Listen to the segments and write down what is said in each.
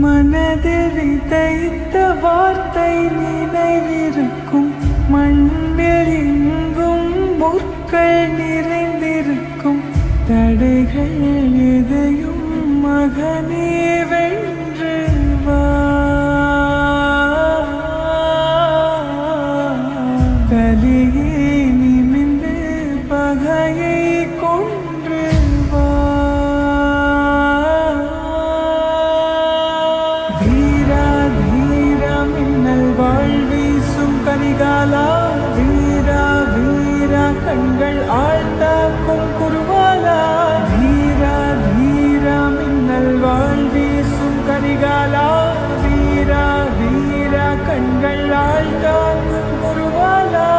மனதில் விதைத்த வார்த்தை நினைவிருக்கும். மண்ணில் எங்கும் முற்கள் நிறைந்திருக்கும். தடைகள் எதையும் மகனே வென்று வா. தலையே நிமிர்ந்து பகையை கொன்று வா. வீரா வீரா மின்னல் வாழ்வீசும் கரிகாலா. வீரா வீரா கண்கள் ஆழ்த்தாக்கும் குருவாலா. வீரா வீரா மின்னல் வாழ்வீசும் கரிகாலா. வீரா வீரா கண்கள் ஆழ்த்தாக்கும் குருவாலா.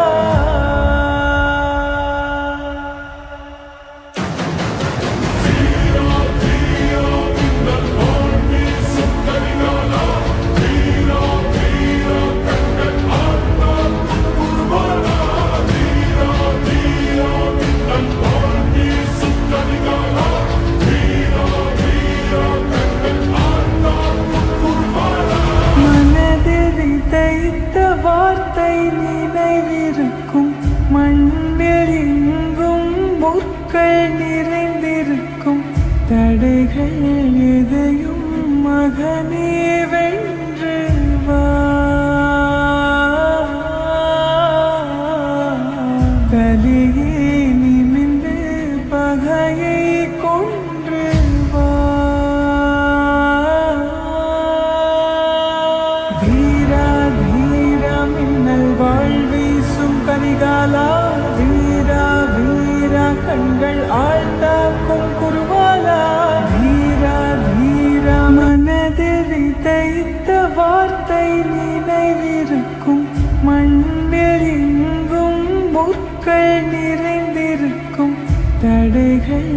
விதைத்த வார்த்தை நினைவிருக்கும். மண்ணில் எங்கும் முற்கள் நிறைந்திருக்கும். தடைகள் எதையும் மகனே வென்று வா. தலையே நிமிர்ந்து பகையை கொன்று வா. வீரா வீரா மின்னல் வாழ்வீசும் கரிகாலா. வீரா வீரா கண்கள் ஆழ்த்தாக்கும் குருவாலா. வீரா வீரா மனதில் விதைத்த வார்த்தை நினைவிருக்கும். மண்ணில் எங்கும் முற்கள் நிறைந்திருக்கும். தடைகள்